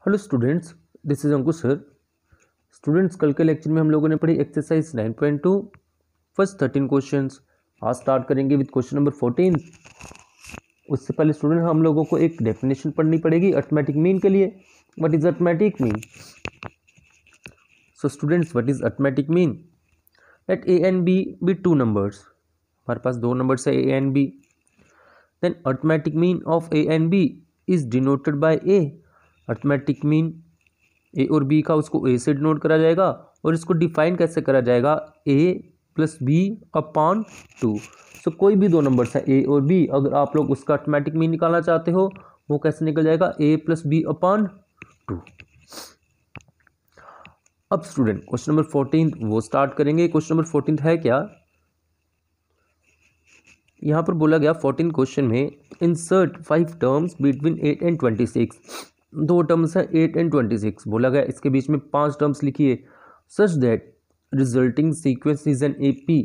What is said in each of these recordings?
Hello students, this is Ankush sir. Students, कल के lecture में हम लोगों ने पढ़ी एक्सरसाइज 9.2 फर्स्ट 13 क्वेश्चंस। आज स्टार्ट करेंगे विद क्वेश्चन नंबर 14। उससे पहले स्टूडेंट हम लोगों को एक डेफिनेशन पढ़नी पड़ेगी अर्थमेटिक मीन के लिए। What is arithmetic mean? So students, what is arithmetic mean? Let A and B be two numbers. हमारे पास दो नंबर्स है A and B. Then arithmetic mean of A and B is denoted by A. Arithmetic mean A और B का उसको ए से denote करा जाएगा और इसको डिफाइन कैसे करा जाएगा? ए प्लस बी अपॉन टू। सो कोई भी दो नंबर्स है ए और बी, अगर आप लोग उसका अर्थमेटिक मीन निकालना चाहते हो वो कैसे निकल जाएगा? ए प्लस बी अपॉन टू। अब स्टूडेंट क्वेश्चन नंबर 14 वो स्टार्ट करेंगे। क्वेश्चन नंबर 14 है क्या? यहाँ पर बोला गया 14 क्वेश्चन में इंसर्ट 5 टर्म्स बिटवीन 8 एंड 26। दो टर्म्स है 8 एंड 26। बोला गया इसके बीच में 5 टर्म्स लिखिए such that resulting sequence is an AP.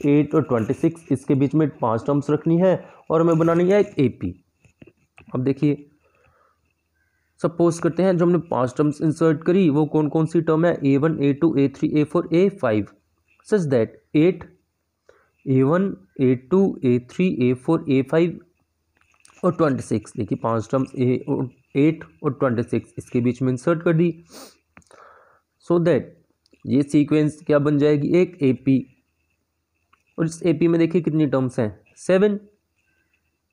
8 और 26 इसके बीच में 5 टर्म्स रखनी है और हमें बनानी है एक एपी। अब देखिए, सपोज करते हैं जो हमने 5 टर्म्स इंसर्ट करी वो कौन कौन सी टर्म है? A1 A2 A3 A4 A5 such that 8 A1 A2 A3 A4 A5 और 26। देखिए 5 टर्म्स 8 और 26 इसके बीच में इंसर्ट कर दी सो दैट ये सीक्वेंस क्या बन जाएगी? एक एपी। और इस एपी में देखिए कितनी टर्म्स हैं? 7।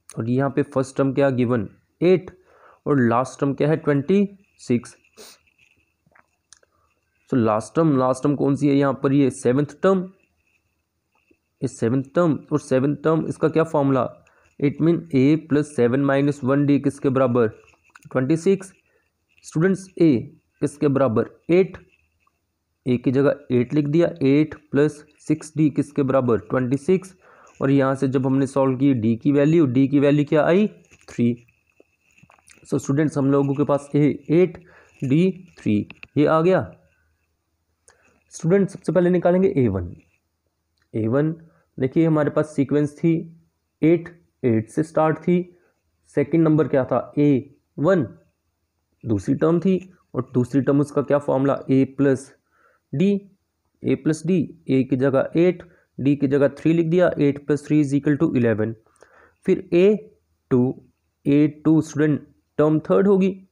और यहाँ पे फर्स्ट टर्म क्या गिवन? 8 और लास्ट टर्म क्या है? 26। सो लास्ट टर्म कौन सी है यहाँ पर? ये 7th टर्म। इस 7th टर्म और 7th टर्म इसका क्या formula? It mean A plus 7 minus 1d किसके बराबर? 26। स्टूडेंट्स ए किसके बराबर? 8। ए की जगह 8 लिख दिया। 8 प्लस 6d किसके बराबर? 26। और यहाँ से जब हमने सॉल्व की d की वैल्यू क्या आई? 3। सो स्टूडेंट्स हम लोगों के पास ए 8 d 3 ये आ गया। स्टूडेंट सबसे पहले निकालेंगे A1। देखिए हमारे पास सीक्वेंस थी 8 से स्टार्ट थी। सेकंड नंबर क्या था? A1 दूसरी टर्म थी और दूसरी टर्म उसका क्या formula? a plus D. A की जगह 8 डी की जगह 3 लिख दिया। 8 प्लस 3 इज इक्वल टू 11। फिर A2 स्टूडेंट टर्म थर्ड होगी।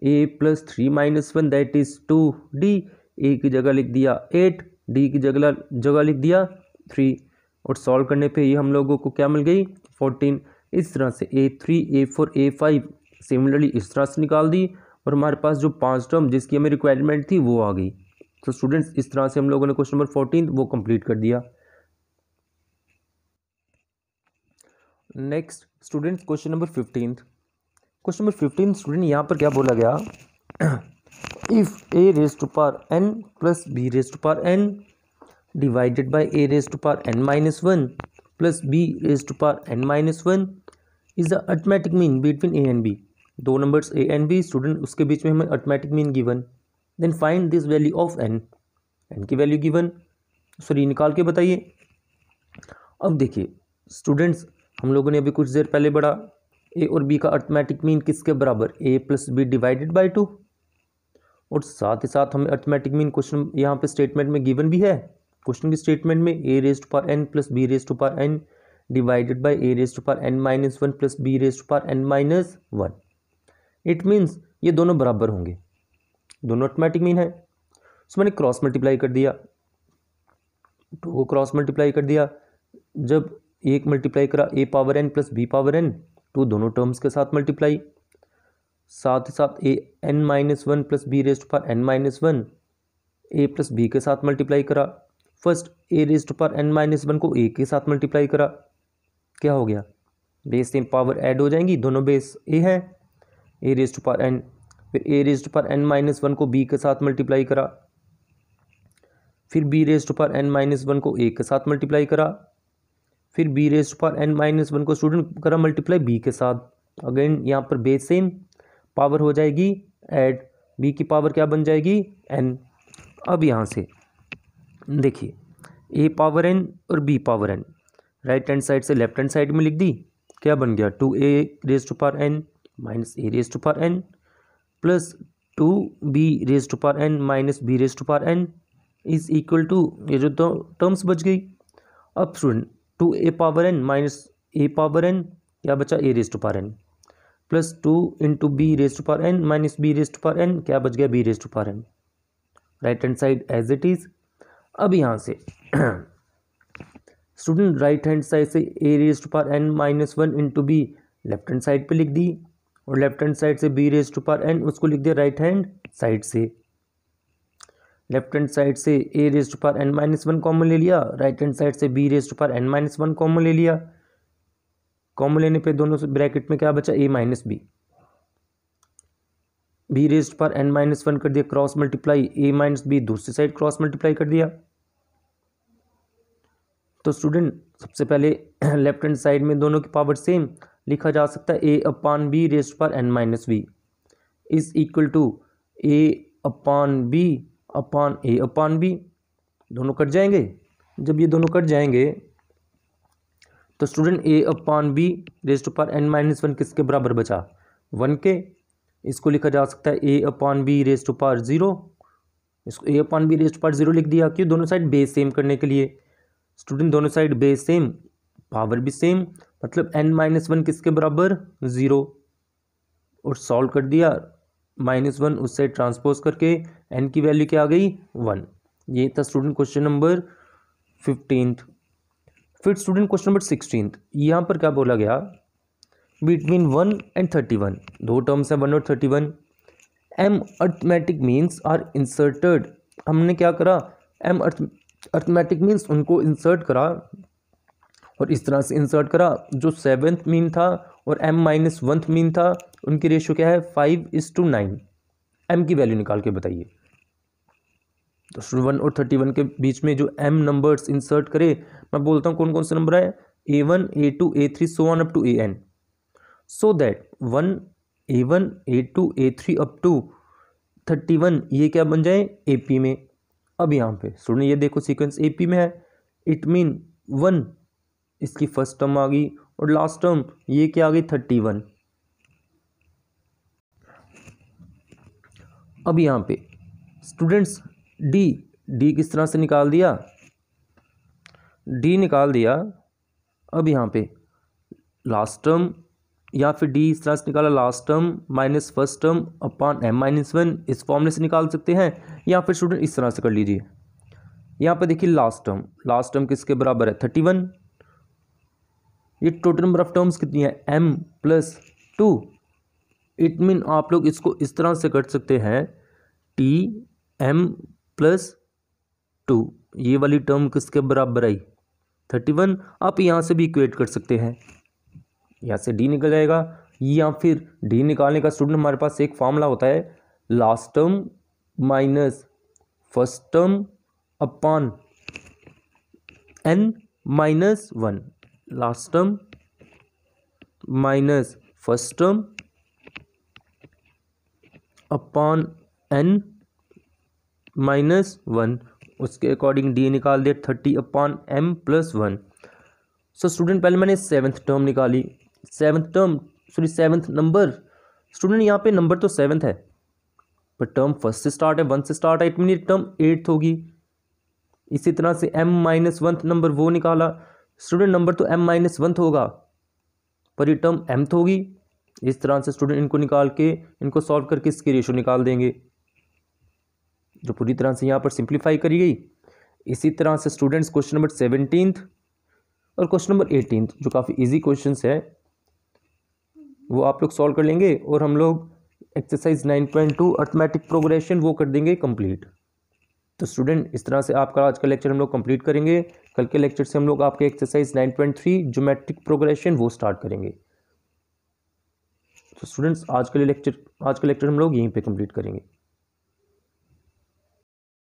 a plus 3 minus 1 that is 2d। ए की जगह लिख दिया 8 डी की जगह लिख दिया 3 और सॉल्व करने पे ये हम लोगों को क्या मिल गई? 14। इस तरह से A3 A4 A5 सिमिलरली इस तरह से निकाल दी और हमारे पास जो 5 टर्म जिसकी हमें रिक्वायरमेंट थी वो आ गई। तो स्टूडेंट्स इस तरह से हम लोगों ने क्वेश्चन नंबर 14 वो कंप्लीट कर दिया। Next students question number 15। Question number 15 student यहाँ पर क्या बोला गया? If a raise to power n plus b raise to power n divided by a raise to power n minus 1 plus b raise to power n minus 1 is the arithmetic mean between a and b। दो numbers a and b student, उसके बीच में हमें arithmetic mean given. Then find this value of n की value given. Sorry निकाल के बताइए। अब देखिए स्टूडेंट्स, हम लोगों ने अभी कुछ देर पहले पढ़ा a और b का अर्थमेटिक मीन किसके बराबर? a plus B divided by 2। और साथ ही साथ हमें अर्थमेटिक मीन क्वेश्चन यहाँ पे स्टेटमेंट में गिवन भी है। क्वेश्चन की स्टेटमेंट में a raise to power n plus b raise to power n divided by a raise to power n minus 1 plus b raise to power n minus 1। It means ये दोनों बराबर होंगे, दोनों arithmetic mean है। सो मैंने cross multiply कर दिया, 2 को क्रॉस मल्टीप्लाई कर दिया। जब एक मल्टीप्लाई करा a power n plus b power n, 2 दोनों टर्म्स के साथ मल्टीप्लाई। साथ ही साथ a n minus 1 plus B raise to power n minus 1 a plus B के साथ मल्टीप्लाई करा। First a raise to power n minus 1 को a के साथ मल्टीप्लाई करा। क्या हो गया? बेस सेम पावर ऐड हो जाएंगी, दोनों बेस a है, a raise to power n। फिर a raise to power n minus 1 को b के साथ मल्टीप्लाई करा। फिर b raise to power n minus 1 को a के साथ मल्टीप्लाई करा। फिर b raise to power n minus 1 को स्टूडेंट करा मल्टीप्लाई b के साथ। अगेन यहाँ पर बेस सेम, पावर हो जाएगी ऐड, b की पावर क्या बन जाएगी? n। अब यहाँ से देखिए a पावर n और b power n right hand side से लेफ्ट हैंड साइड में लिख दी। क्या बन गया? 2a raise to power n minus a raise to power n plus 2b⁴n minus b⁴n is equal to, ये जो तो टर्म्स बच गई। अब स्टूडेंट 2a⁴n माइनस a⁴n क्या बचा, a⁴n plus 2 into b⁴n minus b⁴n क्या बच गया, b⁴n। Right hand side as it is. अब यहाँ से स्टूडेंट राइट हैंड साइड से a⁴n minus 1 into B left hand side पे लिख दी, और लेफ्ट हैंड साइड से b⁴n उसको लिख दिया राइट हैंड साइड से। लेफ्ट हैंड साइड से a⁴n माइनस 1 कॉमन ले लिया, राइट हैंड साइड से b⁴n माइनस 1 कॉमन ले लिया। कॉमन लेने पे दोनों से ब्रैकेट में क्या बचा, a minus b। b⁴n minus 1 कर दिया cross multiply, a minus b दूसरी साइड क्रॉस मल्टीप्लाई कर दिया। तो स्टूडेंट सबसे पहले लेफ्ट हैंड साइड में दोनों की पावर सेम, लिखा जा सकता है a/b⁴n minus b is equal to a/b/a/b। दोनों कट जाएंगे। जब ये दोनों कट जाएंगे तो स्टूडेंट a/b⁴n माइनस 1 किसके बराबर बचा, 1 के। इसको लिखा जा सकता है a/b⁴0। इसको a/b⁴0 लिख दिया, क्यों, दोनों साइड बेस सेम करने के लिए। स्टूडेंट दोनों साइड बेस सेम, पावर भी सेम, मतलब n माइनस 1 किसके बराबर, 0। और सॉल्व कर दिया, -1 उस साइड ट्रांसपोज करके n की वैल्यू क्या आ गई, 1। ये था स्टूडेंट क्वेश्चन नंबर 15। फिर स्टूडेंट क्वेश्चन नंबर 16, यहाँ पर क्या बोला गया, बिटवीन 1 एंड 31, दो टर्म्स हैं 1 और 31, m arithmetic means are inserted. हमने क्या करा, m अर्थमेटिक मीन्स उनको इंसर्ट करा, और इस तरह से इंसर्ट करा, जो 7th मीन था और m-1th मीन था उनकी रेशियो क्या है, 5:9। m की वैल्यू निकाल के बताइए। तो 1 और 31 के बीच में जो m नंबर्स इंसर्ट करे, मैं बोलता हूँ कौन कौन से नंबर है, a1 a2 a3 so on up to an, so that 1 a1 a2 a3 up to 31 ये क्या बन जाए, AP में। अब यहाँ पे स्टूडेंट ये देखो सीक्वेंस AP में है, इट मीन 1 इसकी फर्स्ट टर्म आ गई, और लास्ट टर्म ये क्या आ गई, 31। अब यहाँ पे स्टूडेंट्स D किस तरह से निकाल दिया, D निकाल दिया। अब यहाँ पे लास्ट टर्म, या फिर D इस तरह से निकाला, last term minus first term upon m-1, इस फॉर्मूले से निकाल सकते हैं, या फिर स्टूडेंट इस तरह से कर लीजिए। यहाँ पे देखिए लास्ट टर्म किसके बराबर है, 31। ये टोटल नंबर ऑफ टर्म्स कितनी है, m+2। इट मीन आप लोग इसको इस तरह से कर सकते हैं, Tm+2, ये वाली टर्म किसके बराबर आई, 31। आप यहाँ से भी इक्वेट कर सकते हैं, यहाँ से D निकल जाएगा, या फिर D निकालने का स्टूडेंट हमारे पास एक फॉर्मूला होता है, last term minus first term upon n-1, last term minus first term upon n-1, उसके अकॉर्डिंग D निकाल दिया 30/m+1। सो स्टूडेंट पहले मैंने 7th टर्म निकाली, 7th नंबर। स्टूडेंट यहाँ पे नंबर तो 7th है, पर टर्म फर्स्ट से स्टार्ट है, 1 से स्टार्ट है, इट मीन टर्म 8th होगी। इसी तरह से m-1th नंबर वो निकाला, स्टूडेंट नंबर तो m-1th होगा, पर ये टर्म mth होगी। इस तरह से स्टूडेंट इनको निकाल के, इनको सॉल्व करके इसकी रेशो निकाल देंगे, जो पूरी तरह से यहाँ पर सिंप्लीफाई करी गई। इसी तरह से स्टूडेंट्स क्वेश्चन नंबर 17 और क्वेश्चन नंबर 18 जो काफ़ी इजी क्वेश्चंस है, वो आप लोग सॉल्व कर लेंगे, और हम लोग एक्सरसाइज 9.2 अर्थमेटिक प्रोग्रेशन वो कर देंगे कंप्लीट। तो स्टूडेंट इस तरह से आपका आज का लेक्चर हम लोग कंप्लीट करेंगे। कल के लेक्चर से हम लोग आपके एक्सरसाइज 9.3 ज्योमेट्रिक प्रोग्रेशन वो स्टार्ट करेंगे। तो स्टूडेंट्स आज का लेक्चर हम लोग यहीं पे कंप्लीट करेंगे।